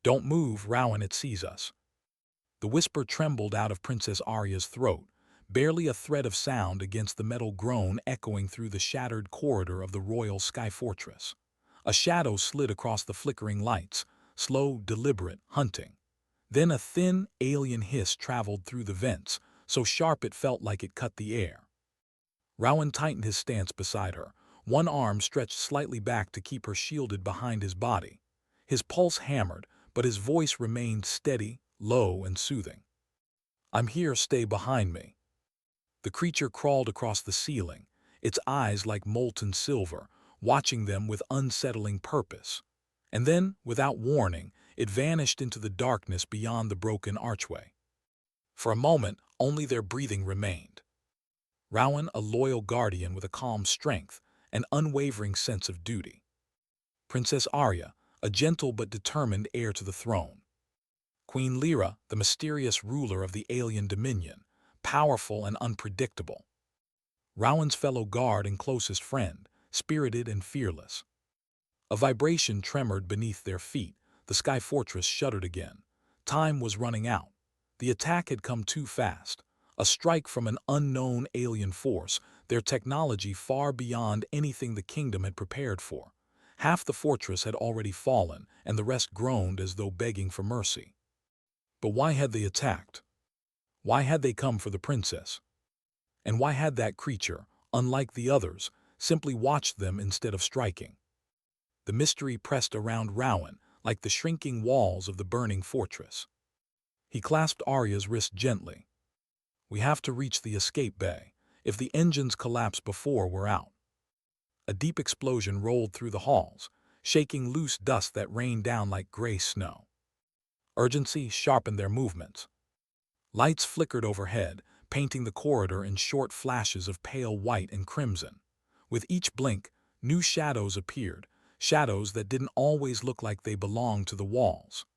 "Don't move, Rowan, it sees us." The whisper trembled out of Princess Arya's throat, barely a thread of sound against the metal groan echoing through the shattered corridor of the royal sky fortress. A shadow slid across the flickering lights, slow, deliberate, hunting. Then a thin, alien hiss traveled through the vents, so sharp it felt like it cut the air. Rowan tightened his stance beside her, one arm stretched slightly back to keep her shielded behind his body. His pulse hammered, but his voice remained steady, low, and soothing. "I'm here, stay behind me." The creature crawled across the ceiling, its eyes like molten silver, watching them with unsettling purpose. And then, without warning, it vanished into the darkness beyond the broken archway. For a moment, only their breathing remained. Rowan, a loyal guardian with a calm strength, an unwavering sense of duty. Princess Arya, a gentle but determined heir to the throne. Queen Lyra, the mysterious ruler of the alien dominion, powerful and unpredictable. Rowan's fellow guard and closest friend, spirited and fearless. A vibration tremored beneath their feet, the sky fortress shuddered again. Time was running out. The attack had come too fast. A strike from an unknown alien force, their technology far beyond anything the kingdom had prepared for. Half the fortress had already fallen, and the rest groaned as though begging for mercy. But why had they attacked? Why had they come for the princess? And why had that creature, unlike the others, simply watched them instead of striking? The mystery pressed around Rowan like the shrinking walls of the burning fortress. He clasped Arya's wrist gently. "We have to reach the escape bay. If the engines collapse before we're out." A deep explosion rolled through the halls, shaking loose dust that rained down like gray snow. Urgency sharpened their movements. Lights flickered overhead, painting the corridor in short flashes of pale white and crimson. With each blink, new shadows appeared, shadows that didn't always look like they belonged to the walls.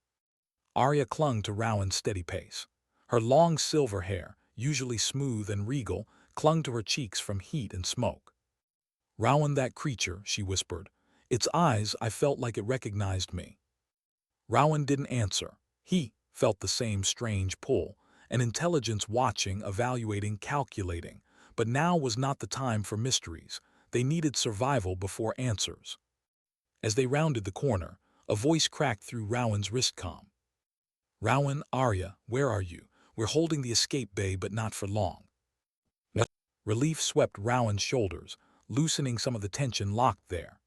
Arya clung to Rowan's steady pace. Her long silver hair, usually smooth and regal, clung to her cheeks from heat and smoke. "Rowan, that creature," she whispered. "Its eyes, I felt like it recognized me." Rowan didn't answer. He felt the same strange pull, an intelligence watching, evaluating, calculating. But now was not the time for mysteries. They needed survival before answers. As they rounded the corner, a voice cracked through Rowan's wristcom. "Rowan, Arya, where are you? We're holding the escape bay, but not for long." Relief swept Rowan's shoulders, loosening some of the tension locked there.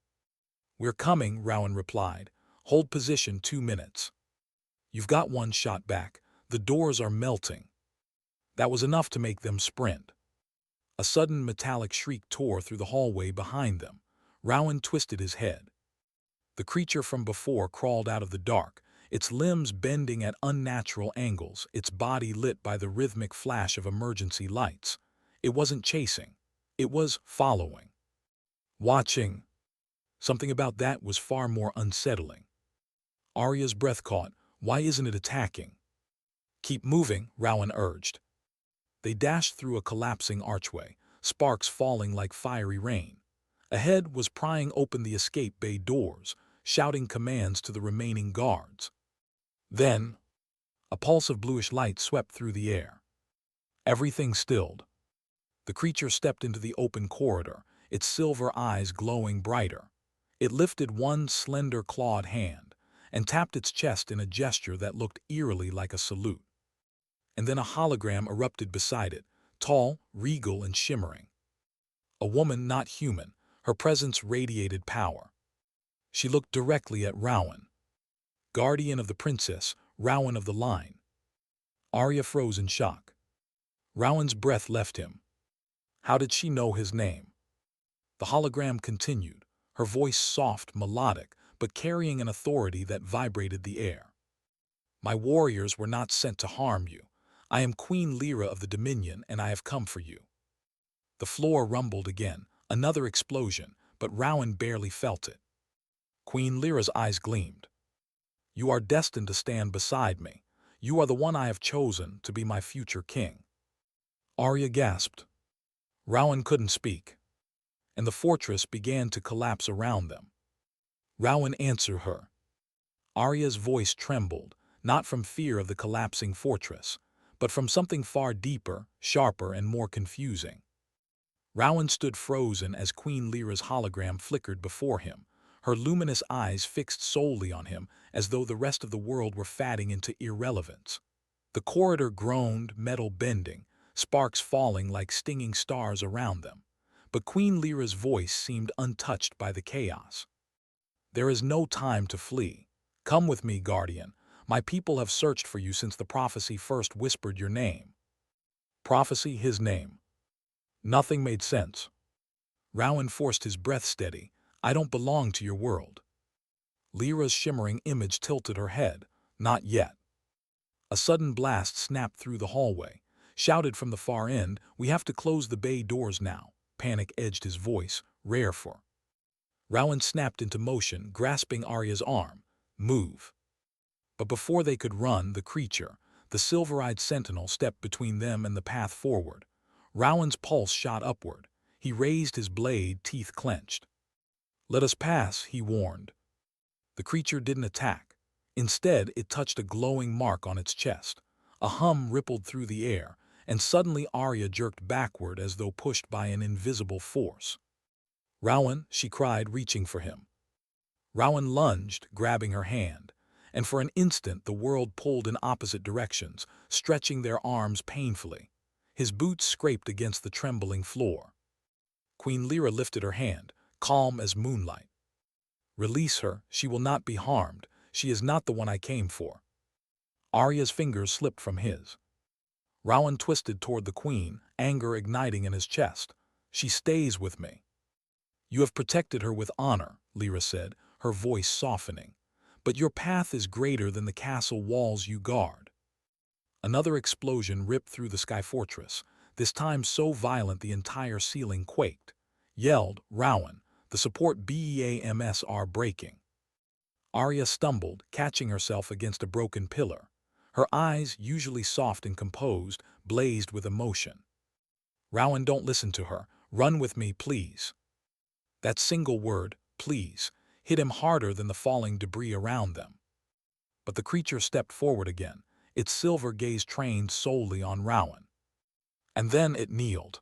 "We're coming," Rowan replied. "Hold position 2 minutes." "You've got one shot back. The doors are melting." That was enough to make them sprint. A sudden metallic shriek tore through the hallway behind them. Rowan twisted his head. The creature from before crawled out of the dark, its limbs bending at unnatural angles, its body lit by the rhythmic flash of emergency lights. It wasn't chasing. It was following. Watching. Something about that was far more unsettling. Arya's breath caught. "Why isn't it attacking?" "Keep moving," Rowan urged. They dashed through a collapsing archway, sparks falling like fiery rain. Ahead was prying open the escape bay doors, shouting commands to the remaining guards. Then, a pulse of bluish light swept through the air. Everything stilled. The creature stepped into the open corridor, its silver eyes glowing brighter. It lifted one slender clawed hand and tapped its chest in a gesture that looked eerily like a salute. And then a hologram erupted beside it, tall, regal, and shimmering. A woman not human, her presence radiated power. She looked directly at Rowan. Guardian of the princess, Rowan of the line. Arya froze in shock. Rowan's breath left him. How did she know his name? The hologram continued, her voice soft, melodic, but carrying an authority that vibrated the air. "My warriors were not sent to harm you. I am Queen Lyra of the Dominion, and I have come for you." The floor rumbled again, another explosion, but Rowan barely felt it. Queen Lyra's eyes gleamed. "You are destined to stand beside me. You are the one I have chosen to be my future king." Arya gasped. Rowan couldn't speak, and the fortress began to collapse around them. "Rowan, answer her." Arya's voice trembled, not from fear of the collapsing fortress, but from something far deeper, sharper, and more confusing. Rowan stood frozen as Queen Lyra's hologram flickered before him, her luminous eyes fixed solely on him as though the rest of the world were fading into irrelevance. The corridor groaned, metal bending, sparks falling like stinging stars around them. But Queen Lyra's voice seemed untouched by the chaos. "There is no time to flee. Come with me, Guardian. My people have searched for you since the prophecy first whispered your name." Prophecy, his name. Nothing made sense. Rowan forced his breath steady. "I don't belong to your world." Lyra's shimmering image tilted her head. "Not yet." A sudden blast snapped through the hallway. Shouted from the far end, "We have to close the bay doors now." Panic edged his voice, rare for. Rowan snapped into motion, grasping Arya's arm. "Move." But before they could run, the creature, the silver-eyed sentinel, stepped between them and the path forward. Rowan's pulse shot upward. He raised his blade, teeth clenched. "Let us pass," he warned. The creature didn't attack. Instead, it touched a glowing mark on its chest. A hum rippled through the air, and suddenly Arya jerked backward as though pushed by an invisible force. "Rowan," she cried, reaching for him. Rowan lunged, grabbing her hand, and for an instant the world pulled in opposite directions, stretching their arms painfully. His boots scraped against the trembling floor. Queen Lyra lifted her hand, calm as moonlight. "Release her. She will not be harmed. She is not the one I came for." Arya's fingers slipped from his. Rowan twisted toward the queen, anger igniting in his chest. "She stays with me." "You have protected her with honor," Lyra said, her voice softening. "But your path is greater than the castle walls you guard." Another explosion ripped through the sky fortress, this time so violent the entire ceiling quaked. Yelled, "Rowan, the support BEAMS are breaking." Arya stumbled, catching herself against a broken pillar. Her eyes, usually soft and composed, blazed with emotion. "Rowan, don't listen to her. Run with me, please." That single word, "please," hit him harder than the falling debris around them. But the creature stepped forward again, its silver gaze trained solely on Rowan. And then it kneeled.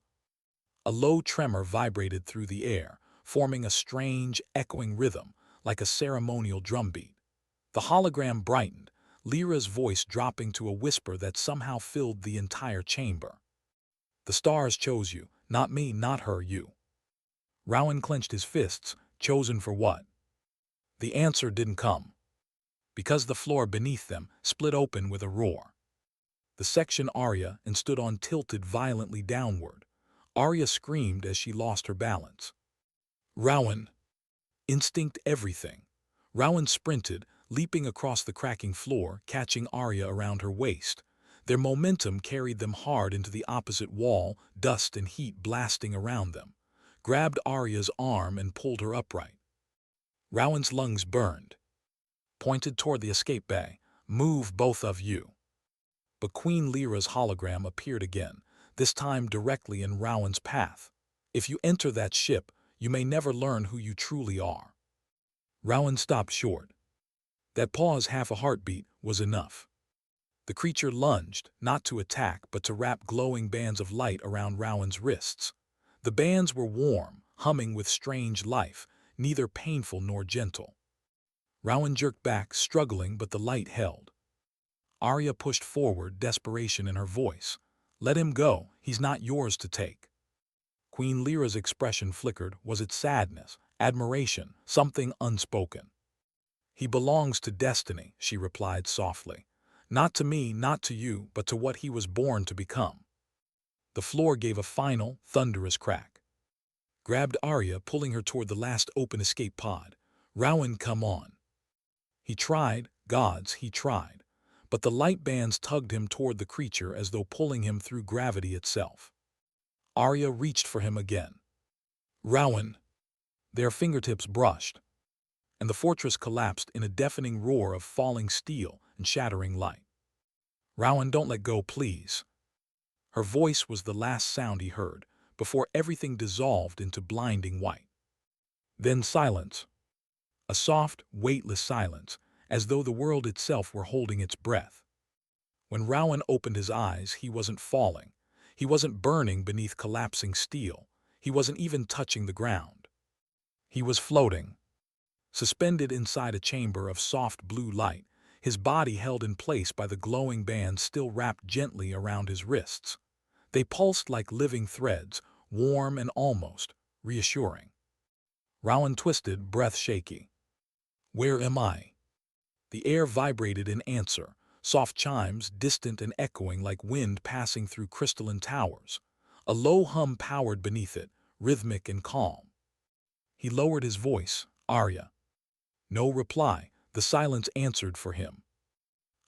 A low tremor vibrated through the air, forming a strange, echoing rhythm, like a ceremonial drumbeat. The hologram brightened, Lyra's voice dropping to a whisper that somehow filled the entire chamber. "The stars chose you, not me, not her, you." Rowan clenched his fists. Chosen for what? The answer didn't come. Because the floor beneath them split open with a roar. The section Arya and stood on tilted violently downward. Arya screamed as she lost her balance. "Rowan!" Instinct everything. Rowan sprinted, leaping across the cracking floor, catching Arya around her waist. Their momentum carried them hard into the opposite wall, dust and heat blasting around them. Grabbed Arya's arm and pulled her upright. Rowan's lungs burned. Pointed toward the escape bay. "Move, both of you." But Queen Lyra's hologram appeared again, this time directly in Rowan's path. "If you enter that ship, you may never learn who you truly are." Rowan stopped short. That pause, half a heartbeat, was enough. The creature lunged, not to attack, but to wrap glowing bands of light around Rowan's wrists. The bands were warm, humming with strange life, neither painful nor gentle. Rowan jerked back, struggling, but the light held. Arya pushed forward, desperation in her voice. "Let him go. He's not yours to take." Queen Lyra's expression flickered. Was it sadness, admiration, something unspoken? "He belongs to destiny," she replied softly. "Not to me, not to you, but to what he was born to become." The floor gave a final, thunderous crack. Grabbed Arya, pulling her toward the last open escape pod. "Rowan, come on." He tried, gods, he tried. But the light bands tugged him toward the creature as though pulling him through gravity itself. Arya reached for him again. "Rowan!" Their fingertips brushed, and the fortress collapsed in a deafening roar of falling steel and shattering light. "Rowan, don't let go, please." Her voice was the last sound he heard, before everything dissolved into blinding white. Then silence. A soft, weightless silence, as though the world itself were holding its breath. When Rowan opened his eyes, he wasn't falling. He wasn't burning beneath collapsing steel. He wasn't even touching the ground. He was floating, suspended inside a chamber of soft blue light, his body held in place by the glowing bands still wrapped gently around his wrists. They pulsed like living threads, warm and almost reassuring. Rowan twisted, breath shaky. "Where am I?" The air vibrated in answer, soft chimes, distant and echoing like wind passing through crystalline towers. A low hum powered beneath it, rhythmic and calm. He lowered his voice, "Arya." No reply, the silence answered for him.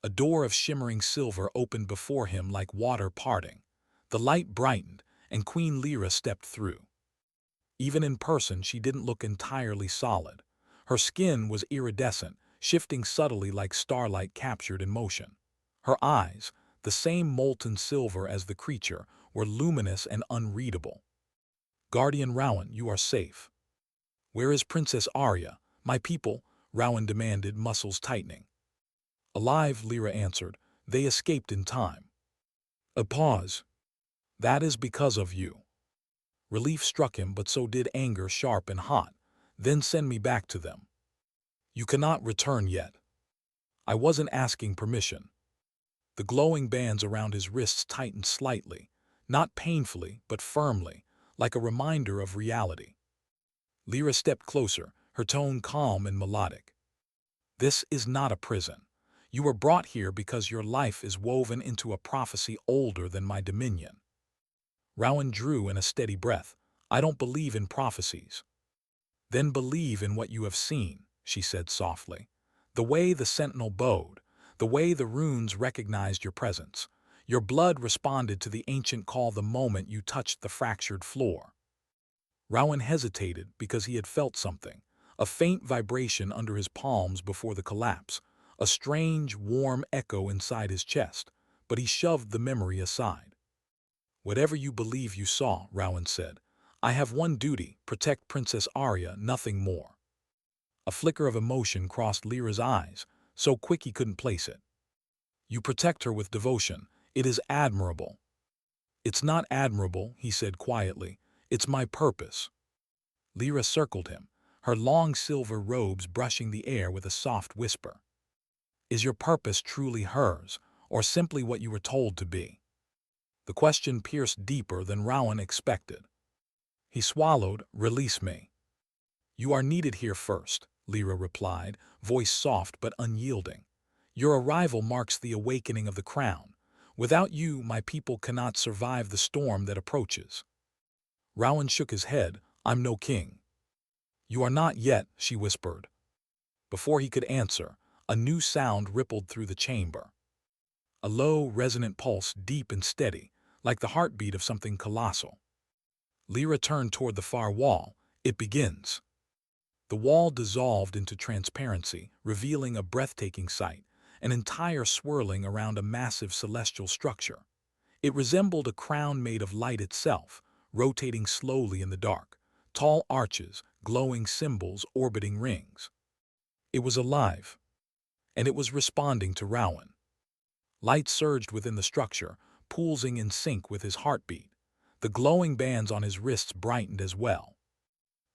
A door of shimmering silver opened before him like water parting. The light brightened, and Queen Lyra stepped through. Even in person, she didn't look entirely solid. Her skin was iridescent, shifting subtly like starlight captured in motion. Her eyes, the same molten silver as the creature, were luminous and unreadable. "Guardian Rowan, you are safe." "Where is Princess Arya? My people?" Rowan demanded, muscles tightening. "Alive," Lyra answered. "They escaped in time." A pause. "That is because of you." Relief struck him, but so did anger, sharp and hot. "Then send me back to them." "You cannot return yet." "I wasn't asking permission." The glowing bands around his wrists tightened slightly, not painfully, but firmly, like a reminder of reality. Lyra stepped closer, her tone calm and melodic. "This is not a prison. You were brought here because your life is woven into a prophecy older than my dominion." Rowan drew in a steady breath. "I don't believe in prophecies." "Then believe in what you have seen," she said softly. "The way the sentinel bowed, the way the runes recognized your presence. Your blood responded to the ancient call the moment you touched the fractured floor." Rowan hesitated because he had felt something, a faint vibration under his palms before the collapse, a strange, warm echo inside his chest, but he shoved the memory aside. "Whatever you believe you saw," Rowan said, "I have one duty: protect Princess Arya, nothing more." A flicker of emotion crossed Lyra's eyes, so quick he couldn't place it. "You protect her with devotion. It is admirable." "It's not admirable," he said quietly. "It's my purpose." Lyra circled him, her long silver robes brushing the air with a soft whisper. "Is your purpose truly hers, or simply what you were told to be?" The question pierced deeper than Rowan expected. He swallowed. "Release me." "You are needed here first," Lyra replied, voice soft but unyielding. "Your arrival marks the awakening of the crown. Without you, my people cannot survive the storm that approaches." Rowan shook his head. "I'm no king." "You are not yet," she whispered. Before he could answer, a new sound rippled through the chamber. A low, resonant pulse, deep and steady, like the heartbeat of something colossal. Lyra turned toward the far wall. "It begins." The wall dissolved into transparency, revealing a breathtaking sight, an entire swirling around a massive celestial structure. It resembled a crown made of light itself, rotating slowly in the dark, tall arches, glowing symbols orbiting rings. It was alive, and it was responding to Rowan. Light surged within the structure, pulsing in sync with his heartbeat. The glowing bands on his wrists brightened as well.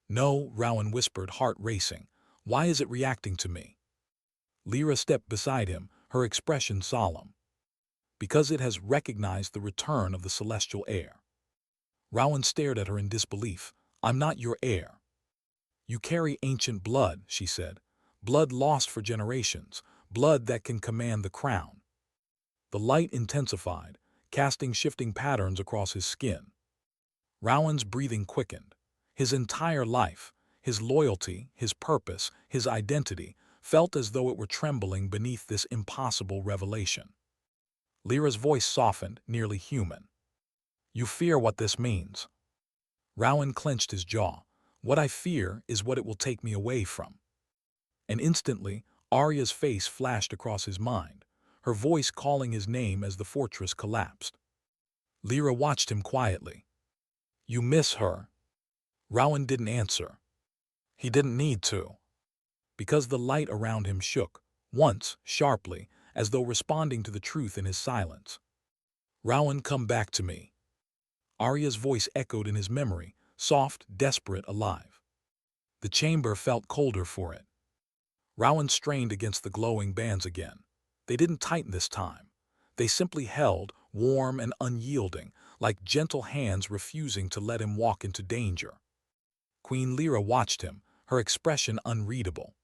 "No," Rowan whispered, heart racing. "Why is it reacting to me?" Lyra stepped beside him, her expression solemn. "Because it has recognized the return of the celestial heir." Rowan stared at her in disbelief. "I'm not your heir." "You carry ancient blood," she said. "Blood lost for generations, blood that can command the crown." The light intensified, casting shifting patterns across his skin. Rowan's breathing quickened. His entire life, his loyalty, his purpose, his identity, felt as though it were trembling beneath this impossible revelation. Lyra's voice softened, nearly human. "You fear what this means." Rowan clenched his jaw. "What I fear is what it will take me away from." And instantly, Arya's face flashed across his mind, her voice calling his name as the fortress collapsed. Lyra watched him quietly. "You miss her." Rowan didn't answer. He didn't need to. Because the light around him shook, once, sharply, as though responding to the truth in his silence. "Rowan, come back to me." Arya's voice echoed in his memory, soft, desperate, alive. The chamber felt colder for it. Rowan strained against the glowing bands again. They didn't tighten this time. They simply held, warm and unyielding, like gentle hands refusing to let him walk into danger. Queen Lyra watched him, her expression unreadable.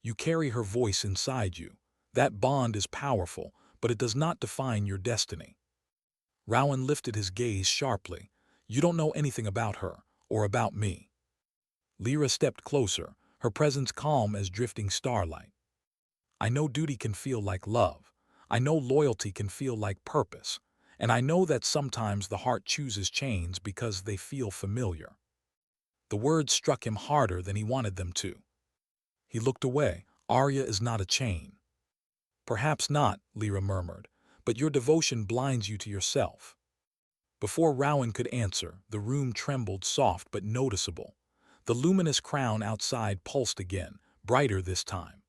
"You carry her voice inside you. That bond is powerful, but it does not define your destiny." Rowan lifted his gaze sharply. "You don't know anything about her, or about me." Lyra stepped closer, her presence calm as drifting starlight. "I know duty can feel like love. I know loyalty can feel like purpose. And I know that sometimes the heart chooses chains because they feel familiar." The words struck him harder than he wanted them to. He looked away. "Arya is not a chain." "Perhaps not," Lyra murmured, "but your devotion blinds you to yourself." Before Rowan could answer, the room trembled, soft but noticeable. The luminous crown outside pulsed again, brighter this time.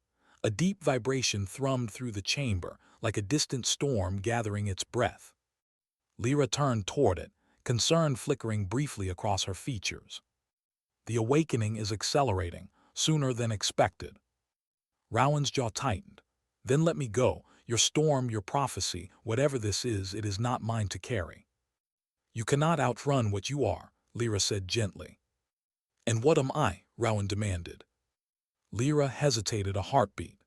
A deep vibration thrummed through the chamber, like a distant storm gathering its breath. Lyra turned toward it, concern flickering briefly across her features. "The awakening is accelerating, sooner than expected." Rowan's jaw tightened. "Then let me go. Your storm, your prophecy, whatever this is, it is not mine to carry." "You cannot outrun what you are," Lyra said gently. "And what am I?" Rowan demanded. Lyra hesitated a heartbeat.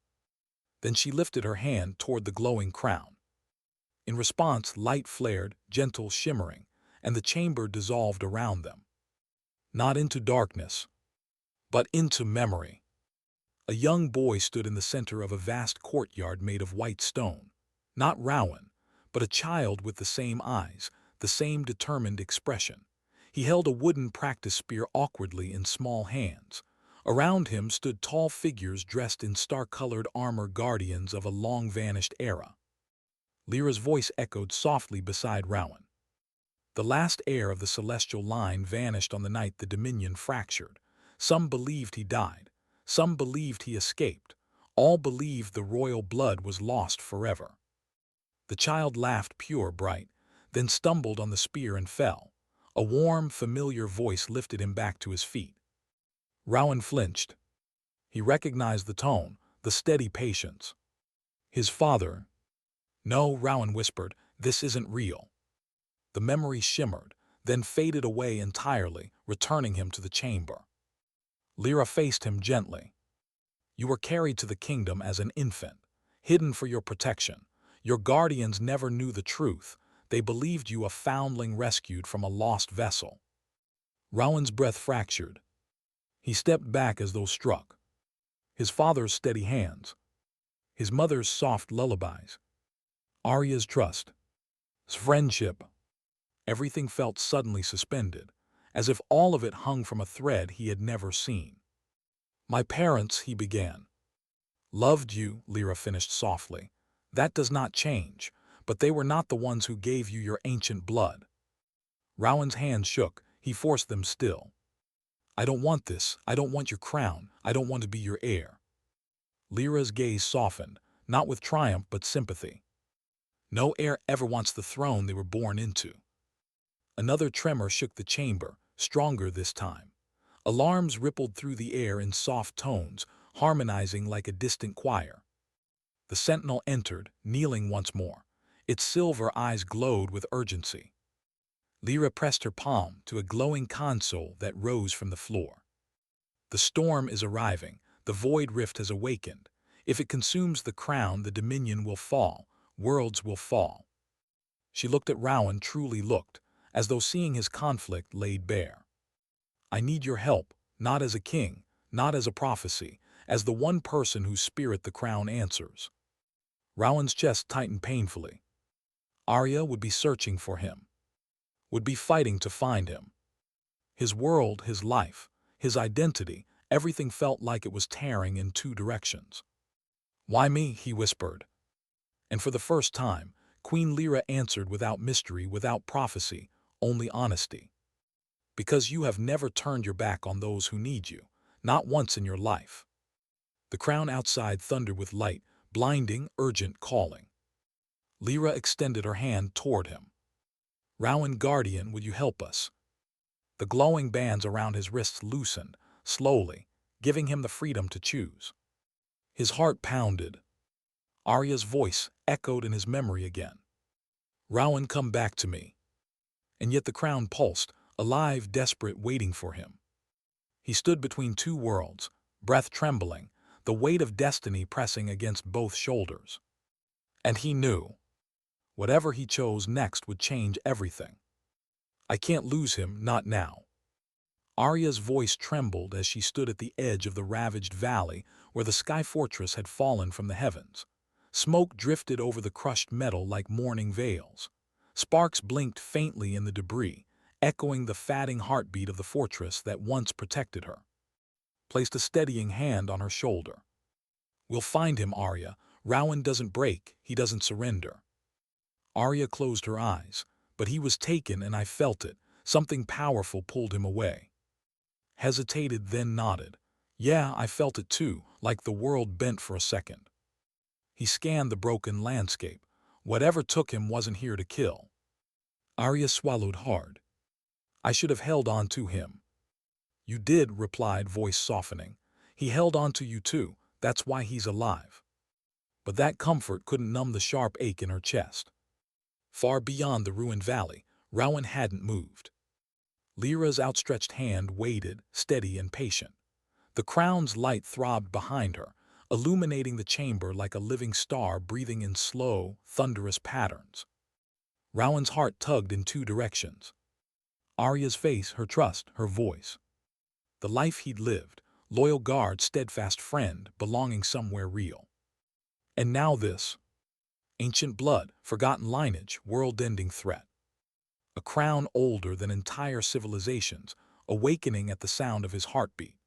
Then she lifted her hand toward the glowing crown. In response, light flared, gentle, shimmering, and the chamber dissolved around them. Not into darkness, but into memory. A young boy stood in the center of a vast courtyard made of white stone. Not Rowan, but a child with the same eyes, the same determined expression. He held a wooden practice spear awkwardly in small hands. Around him stood tall figures dressed in star-colored armor, guardians of a long-vanished era. Lyra's voice echoed softly beside Rowan. "The last heir of the celestial line vanished on the night the Dominion fractured. Some believed he died. Some believed he escaped. All believed the royal blood was lost forever." The child laughed pure, bright, then stumbled on the spear and fell. A warm, familiar voice lifted him back to his feet. Rowan flinched. He recognized the tone, the steady patience. "His father." "No," Rowan whispered, "this isn't real." The memory shimmered, then faded away entirely, returning him to the chamber. Lyra faced him gently. "You were carried to the kingdom as an infant, hidden for your protection. Your guardians never knew the truth. They believed you a foundling rescued from a lost vessel." Rowan's breath fractured. He stepped back as though struck. His father's steady hands. His mother's soft lullabies. Arya's trust. His friendship. Everything felt suddenly suspended, as if all of it hung from a thread he had never seen. "My parents," he began. "Loved you," Lyra finished softly. "That does not change, but they were not the ones who gave you your ancient blood." Rowan's hands shook. He forced them still. "I don't want this. I don't want your crown. I don't want to be your heir." Lyra's gaze softened, not with triumph but sympathy. "No heir ever wants the throne they were born into." Another tremor shook the chamber, stronger this time. Alarms rippled through the air in soft tones, harmonizing like a distant choir. The sentinel entered, kneeling once more. Its silver eyes glowed with urgency. Lyra pressed her palm to a glowing console that rose from the floor. "The storm is arriving. The void rift has awakened. If it consumes the crown, the dominion will fall. Worlds will fall." She looked at Rowan, truly looked, as though seeing his conflict laid bare. "I need your help, not as a king, not as a prophecy, as the one person whose spirit the crown answers." Rowan's chest tightened painfully. Arya would be searching for him, would be fighting to find him. His world, his life, his identity, everything felt like it was tearing in two directions. "Why me?" he whispered. And for the first time, Queen Lyra answered without mystery, without prophecy, only honesty. "Because you have never turned your back on those who need you, not once in your life." The crown outside thundered with light, blinding, urgent calling. Lyra extended her hand toward him. "Rowan Guardian, will you help us?" The glowing bands around his wrists loosened, slowly, giving him the freedom to choose. His heart pounded. Arya's voice echoed in his memory again. "Rowan, come back to me." And yet the crown pulsed, alive, desperate, waiting for him. He stood between two worlds, breath trembling, the weight of destiny pressing against both shoulders. And he knew. Whatever he chose next would change everything. "I can't lose him, not now." Arya's voice trembled as she stood at the edge of the ravaged valley where the Sky Fortress had fallen from the heavens. Smoke drifted over the crushed metal like mourning veils. Sparks blinked faintly in the debris, echoing the fatting heartbeat of the fortress that once protected her. Placed a steadying hand on her shoulder. "We'll find him, Arya. Rowan doesn't break, he doesn't surrender." Arya closed her eyes, but he was taken, and I felt it. Something powerful pulled him away. Hesitated, then nodded. "Yeah, I felt it too, like the world bent for a second." He scanned the broken landscape. Whatever took him wasn't here to kill. Arya swallowed hard. "I should have held on to him." "You did," replied, voice softening. "He held on to you too. That's why he's alive." But that comfort couldn't numb the sharp ache in her chest. Far beyond the ruined valley, Rowan hadn't moved. Lyra's outstretched hand waited, steady and patient. The crown's light throbbed behind her, illuminating the chamber like a living star breathing in slow, thunderous patterns. Rowan's heart tugged in two directions. Arya's face, her trust, her voice. The life he'd lived, loyal guard, steadfast friend, belonging somewhere real. And now this. Ancient blood, forgotten lineage, world-ending threat. A crown older than entire civilizations, awakening at the sound of his heartbeat.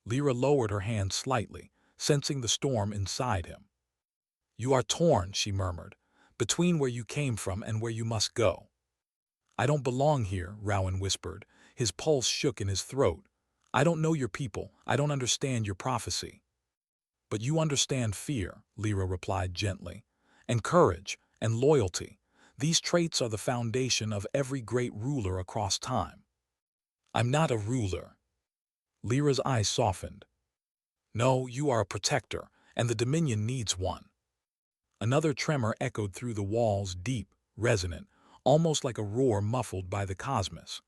Lyra lowered her hand slightly, sensing the storm inside him. "You are torn," she murmured, "between where you came from and where you must go." "I don't belong here," Rowan whispered. His pulse shook in his throat. "I don't know your people. I don't understand your prophecy." "But you understand fear," Lyra replied gently, "and courage, and loyalty. These traits are the foundation of every great ruler across time." "I'm not a ruler." Lyra's eyes softened. "No, you are a protector, and the Dominion needs one." Another tremor echoed through the walls, deep, resonant, almost like a roar muffled by the cosmos.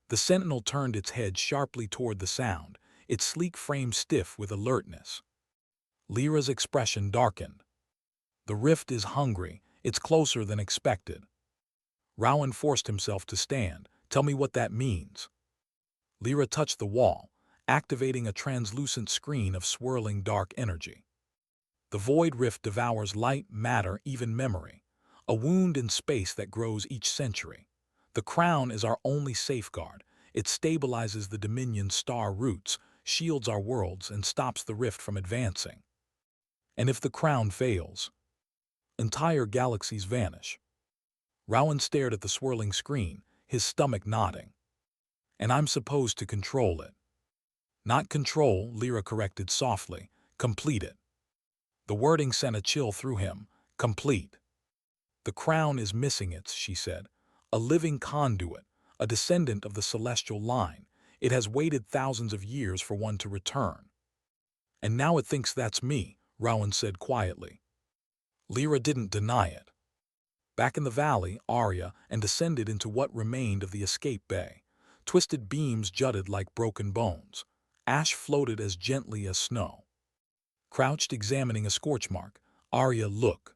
The sentinel turned its head sharply toward the sound, its sleek frame stiff with alertness. Lyra's expression darkened. "The rift is hungry. It's closer than expected." Rowan forced himself to stand. "Tell me what that means." Lyra touched the wall, activating a translucent screen of swirling dark energy. "The void rift devours light, matter, even memory. A wound in space that grows each century. The crown is our only safeguard. It stabilizes the Dominion's star roots, shields our worlds, and stops the rift from advancing. And if the crown fails, entire galaxies vanish." Rowan stared at the swirling screen, his stomach knotting. "And I'm supposed to control it." "Not control," Lyra corrected softly. "Complete it." The wording sent a chill through him. Complete. "The crown is missing it," she said. "A living conduit, a descendant of the celestial line. It has waited thousands of years for one to return." "And now it thinks that's me," Rowan said quietly. Lyra didn't deny it. Back in the valley, Arya and descended into what remained of the escape bay. Twisted beams jutted like broken bones. Ash floated as gently as snow. Crouched examining a scorch mark, Arya looked.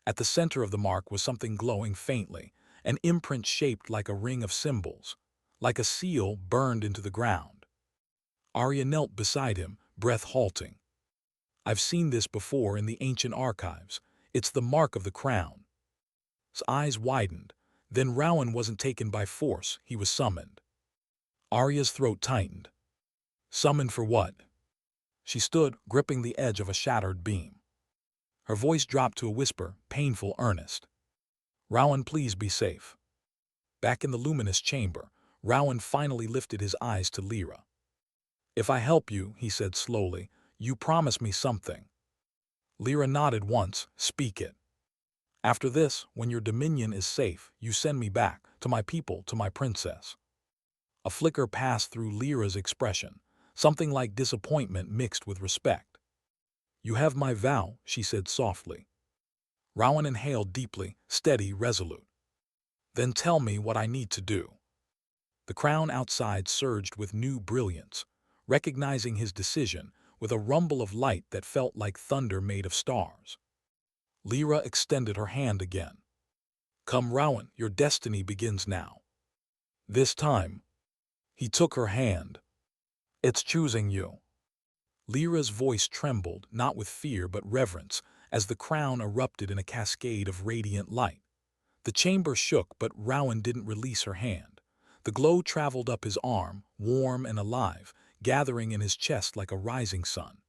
At the center of the mark was something glowing faintly, an imprint shaped like a ring of symbols, like a seal burned into the ground. Arya knelt beside him, breath halting. "I've seen this before in the ancient archives. It's the mark of the crown." His eyes widened. Then Rowan wasn't taken by force, he was summoned. Arya's throat tightened. "Summoned for what?" She stood, gripping the edge of a shattered beam. Her voice dropped to a whisper, painful, earnest. "Rowan, please be safe." Back in the luminous chamber, Rowan finally lifted his eyes to Lyra. "If I help you," he said slowly, "you promise me something." Lyra nodded once. Speak it. After this, when your dominion is safe, you send me back, to my people, to my princess. A flicker passed through Lyra's expression, something like disappointment mixed with respect. You have my vow, she said softly. Rowan inhaled deeply, steady, resolute. Then tell me what I need to do. The crown outside surged with new brilliance, recognizing his decision with a rumble of light that felt like thunder made of stars. Lyra extended her hand again. Come, Rowan, your destiny begins now. This time, he took her hand. It's choosing you. Lyra's voice trembled, not with fear but reverence, as the crown erupted in a cascade of radiant light. The chamber shook, but Rowan didn't release her hand. The glow traveled up his arm, warm and alive, gathering in his chest like a rising sun.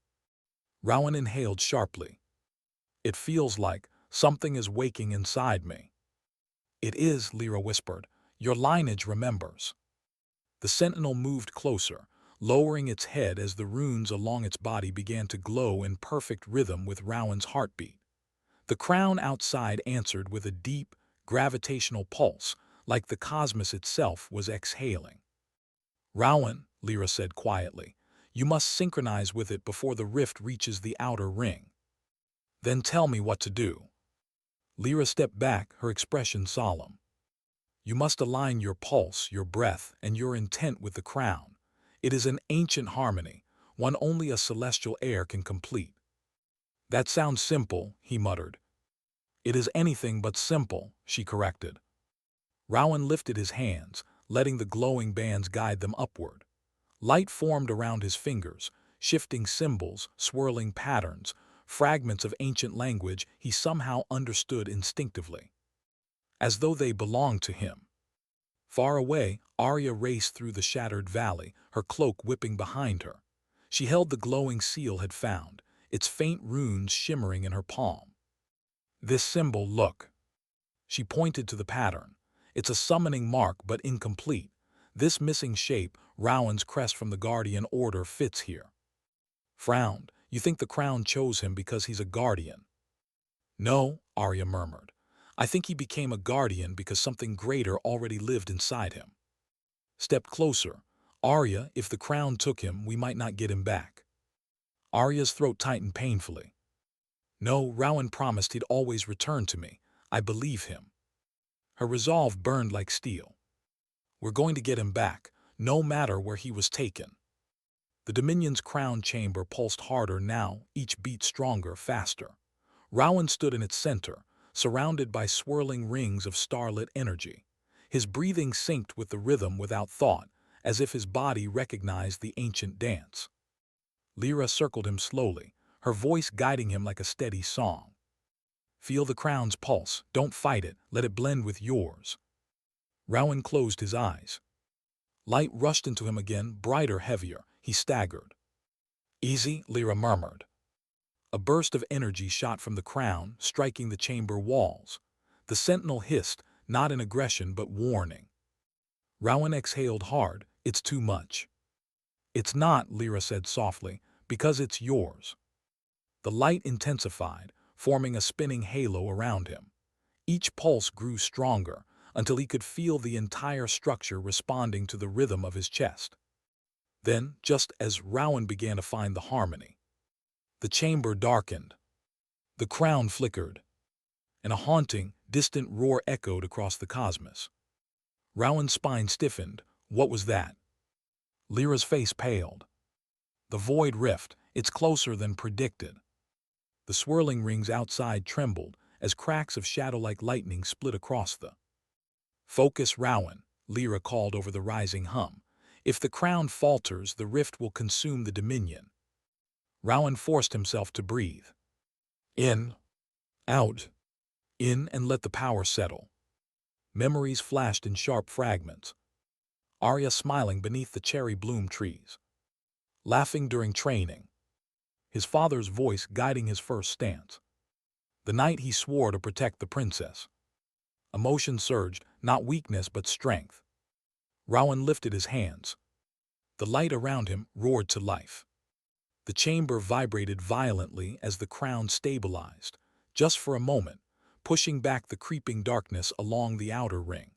Rowan inhaled sharply. It feels like something is waking inside me. It is, Lyra whispered. Your lineage remembers. The sentinel moved closer, lowering its head as the runes along its body began to glow in perfect rhythm with Rowan's heartbeat. The crown outside answered with a deep, gravitational pulse, like the cosmos itself was exhaling. Rowan, Lyra said quietly, you must synchronize with it before the rift reaches the outer ring. Then tell me what to do. Lyra stepped back, her expression solemn. You must align your pulse, your breath, and your intent with the crown. It is an ancient harmony, one only a celestial heir can complete. That sounds simple, he muttered. It is anything but simple, she corrected. Rowan lifted his hands, letting the glowing bands guide them upward. Light formed around his fingers, shifting symbols, swirling patterns, fragments of ancient language he somehow understood instinctively, as though they belonged to him. Far away, Arya raced through the shattered valley, her cloak whipping behind her. She held the glowing seal had found, its faint runes shimmering in her palm. This symbol, look. She pointed to the pattern. It's a summoning mark, but incomplete. This missing shape, Rowan's crest from the Guardian Order, fits here. Frowned. You think the crown chose him because he's a guardian? No, Arya murmured. I think he became a guardian because something greater already lived inside him. Stepped closer. Arya, if the crown took him, we might not get him back. Arya's throat tightened painfully. No, Rowan promised he'd always return to me. I believe him. Her resolve burned like steel. We're going to get him back, no matter where he was taken. The Dominion's crown chamber pulsed harder now, each beat stronger, faster. Rowan stood in its center, surrounded by swirling rings of starlit energy. His breathing synced with the rhythm without thought, as if his body recognized the ancient dance. Lyra circled him slowly, her voice guiding him like a steady song. Feel the crown's pulse, don't fight it, let it blend with yours. Rowan closed his eyes. Light rushed into him again, brighter, heavier. He staggered. Easy, Lyra murmured. A burst of energy shot from the crown, striking the chamber walls. The sentinel hissed, not in aggression but warning. Rowan exhaled hard. It's too much. It's not, Lyra said softly, because it's yours. The light intensified, forming a spinning halo around him. Each pulse grew stronger, until he could feel the entire structure responding to the rhythm of his chest. Then, just as Rowan began to find the harmony, the chamber darkened. The crown flickered, and a haunting, distant roar echoed across the cosmos. Rowan's spine stiffened. What was that? Lyra's face paled. The void rift, it's closer than predicted. The swirling rings outside trembled as cracks of shadow-like lightning split across the. Focus, Rowan, Lyra called over the rising hum. If the crown falters, the rift will consume the Dominion. Rowan forced himself to breathe. In, out, in, and let the power settle. Memories flashed in sharp fragments. Arya smiling beneath the cherry bloom trees. Laughing during training. His father's voice guiding his first stance. The night he swore to protect the princess. Emotion surged, not weakness but strength. Rowan lifted his hands. The light around him roared to life. The chamber vibrated violently as the crown stabilized, just for a moment, pushing back the creeping darkness along the outer ring.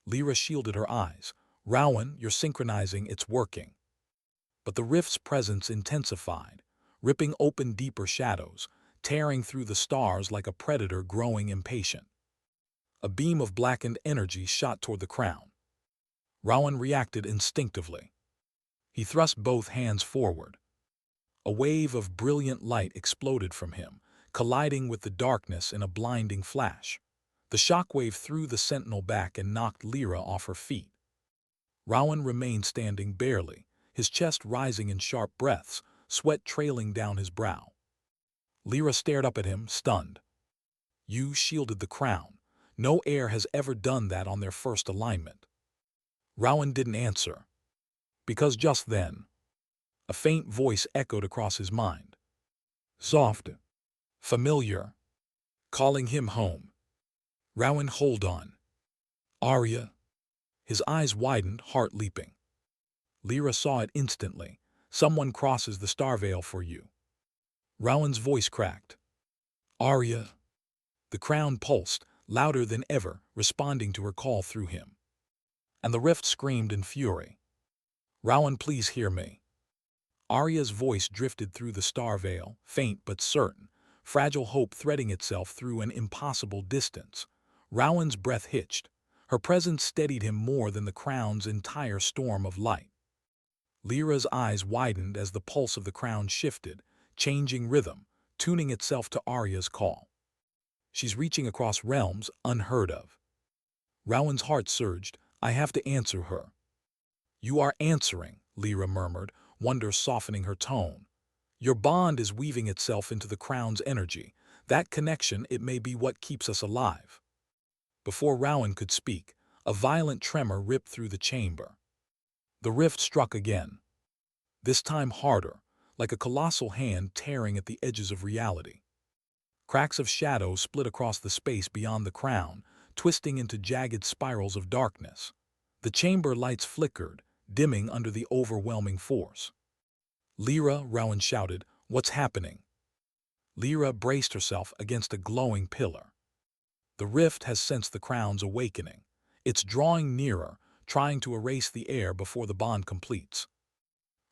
Lyra shielded her eyes. Rowan, you're synchronizing, it's working. But the rift's presence intensified, ripping open deeper shadows, tearing through the stars like a predator growing impatient. A beam of blackened energy shot toward the crown. Rowan reacted instinctively. He thrust both hands forward. A wave of brilliant light exploded from him, colliding with the darkness in a blinding flash. The shockwave threw the sentinel back and knocked Lyra off her feet. Rowan remained standing barely, his chest rising in sharp breaths, sweat trailing down his brow. Lyra stared up at him, stunned. You shielded the crown. No heir has ever done that on their first alignment. Rowan didn't answer. Because just then, a faint voice echoed across his mind. Soft. Familiar. Calling him home. Rowan, hold on. Arya. His eyes widened, heart leaping. Lyra saw it instantly. Someone crosses the star veil for you. Rowan's voice cracked. Arya. The crown pulsed, louder than ever, responding to her call through him. And the rift screamed in fury. Rowan, please hear me. Arya's voice drifted through the star veil, faint but certain, fragile hope threading itself through an impossible distance. Rowan's breath hitched. Her presence steadied him more than the crown's entire storm of light. Lyra's eyes widened as the pulse of the crown shifted, changing rhythm, tuning itself to Arya's call. She's reaching across realms unheard of. Rowan's heart surged. I have to answer her. You are answering, Lyra murmured, wonder softening her tone. Your bond is weaving itself into the crown's energy. That connection, it may be what keeps us alive. Before Rowan could speak, a violent tremor ripped through the chamber. The rift struck again. This time harder, like a colossal hand tearing at the edges of reality. Cracks of shadow split across the space beyond the crown, twisting into jagged spirals of darkness. The chamber lights flickered, dimming under the overwhelming force. Lyra, Rowan shouted, what's happening? Lyra braced herself against a glowing pillar. The rift has sensed the crown's awakening. It's drawing nearer, trying to erase the air before the bond completes.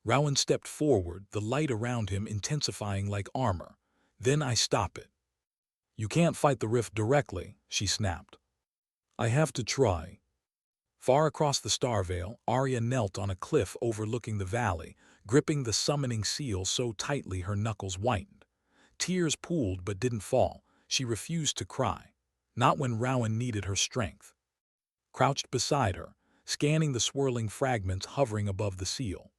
Rowan stepped forward, the light around him intensifying like armor. Then I stop it. You can't fight the rift directly, she snapped. I have to try. Far across the star veil, Arya knelt on a cliff overlooking the valley, gripping the summoning seal so tightly her knuckles whitened. Tears pooled but didn't fall. She refused to cry. Not when Rowan needed her strength. Crouched beside her, scanning the swirling fragments hovering above the seal.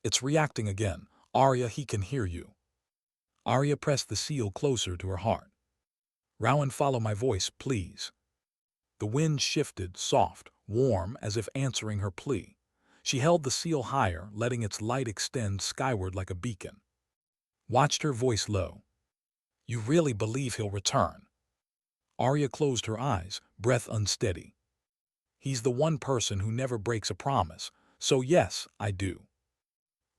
It's reacting again. Arya, he can hear you. Arya pressed the seal closer to her heart. Rowan, follow my voice, please. The wind shifted, soft, warm, as if answering her plea. She held the seal higher, letting its light extend skyward like a beacon. Watched her voice low. You really believe he'll return? Arya closed her eyes, breath unsteady. He's the one person who never breaks a promise, so yes, I do.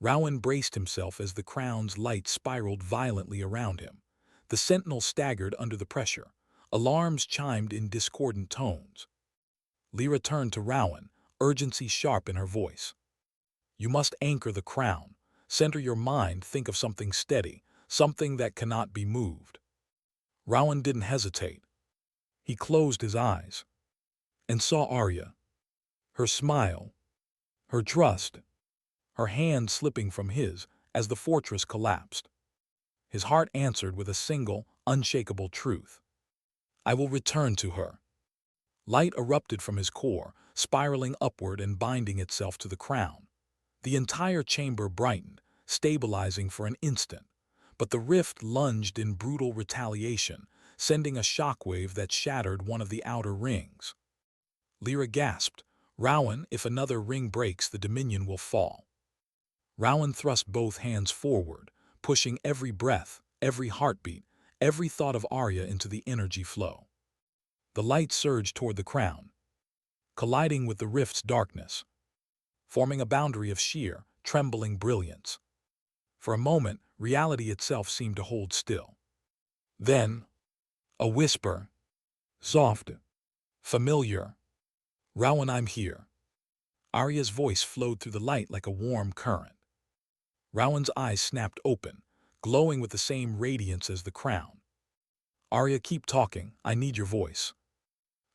Rowan braced himself as the crown's light spiraled violently around him. The sentinel staggered under the pressure. Alarms chimed in discordant tones. Lyra turned to Rowan, urgency sharp in her voice. You must anchor the crown. Center your mind, think of something steady, something that cannot be moved. Rowan didn't hesitate. He closed his eyes and saw Arya. Her smile, her trust, her hand slipping from his as the fortress collapsed. His heart answered with a single, unshakable truth. I will return to her. Light erupted from his core, spiraling upward and binding itself to the crown. The entire chamber brightened, stabilizing for an instant, but the rift lunged in brutal retaliation, sending a shockwave that shattered one of the outer rings. Lyra gasped, Rowan, if another ring breaks, the dominion will fall. Rowan thrust both hands forward, pushing every breath, every heartbeat, every thought of Arya into the energy flow. The light surged toward the crown, colliding with the rift's darkness, forming a boundary of sheer, trembling brilliance. For a moment, reality itself seemed to hold still. Then, a whisper, soft, familiar. "Rowan, I'm here." Arya's voice flowed through the light like a warm current. Rowan's eyes snapped open, glowing with the same radiance as the crown. "Arya, keep talking. I need your voice."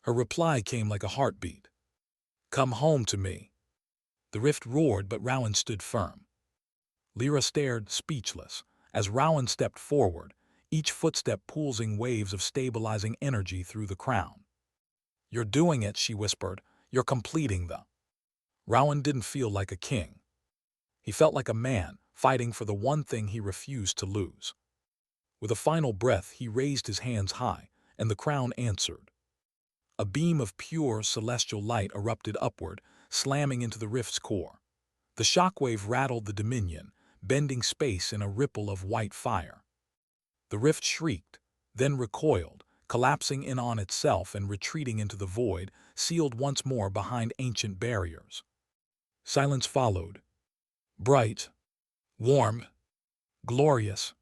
Her reply came like a heartbeat. "Come home to me." The rift roared, but Rowan stood firm. Lyra stared, speechless, as Rowan stepped forward, each footstep pulsing waves of stabilizing energy through the crown. "You're doing it," she whispered. "You're completing the—" Rowan didn't feel like a king. He felt like a man, fighting for the one thing he refused to lose. With a final breath, he raised his hands high, and the crown answered. A beam of pure, celestial light erupted upward, slamming into the rift's core. The shockwave rattled the dominion, bending space in a ripple of white fire. The rift shrieked, then recoiled, collapsing in on itself and retreating into the void, sealed once more behind ancient barriers. Silence followed. Bright, warm, glorious.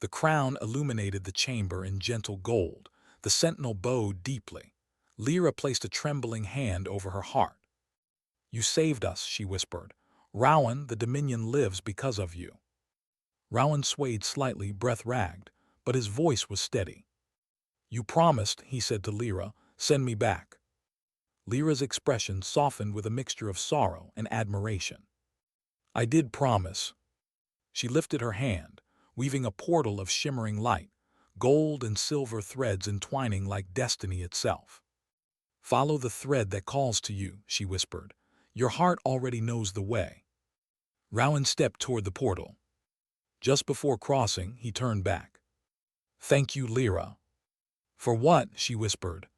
The crown illuminated the chamber in gentle gold. The sentinel bowed deeply. Lyra placed a trembling hand over her heart. "You saved us," she whispered. "Rowan, the Dominion lives because of you." Rowan swayed slightly, breath ragged, but his voice was steady. "You promised," he said to Lyra, "send me back." Lyra's expression softened with a mixture of sorrow and admiration. "I did promise." She lifted her hand, weaving a portal of shimmering light, gold and silver threads entwining like destiny itself. "Follow the thread that calls to you," she whispered. "Your heart already knows the way." Rowan stepped toward the portal. Just before crossing, he turned back. "Thank you, Lyra." "For what?" she whispered.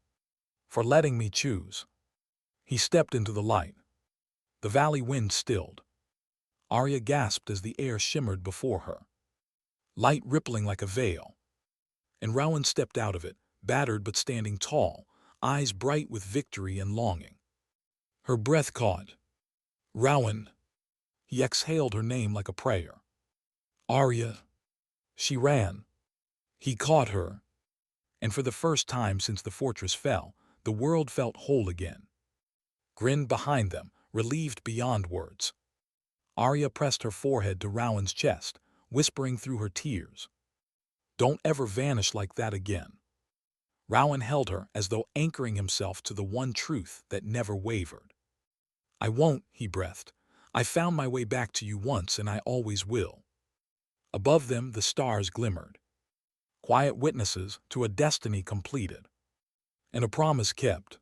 "For letting me choose." He stepped into the light. The valley wind stilled. Arya gasped as the air shimmered before her, light rippling like a veil. And Rowan stepped out of it, battered but standing tall, eyes bright with victory and longing. Her breath caught. "Rowan." He exhaled her name like a prayer. "Arya." She ran. He caught her. And for the first time since the fortress fell, the world felt whole again. Grinned behind them, relieved beyond words. Arya pressed her forehead to Rowan's chest, whispering through her tears, "Don't ever vanish like that again." Rowan held her as though anchoring himself to the one truth that never wavered. "I won't," he breathed. "I found my way back to you once, and I always will." Above them, the stars glimmered, quiet witnesses to a destiny completed, and a promise kept.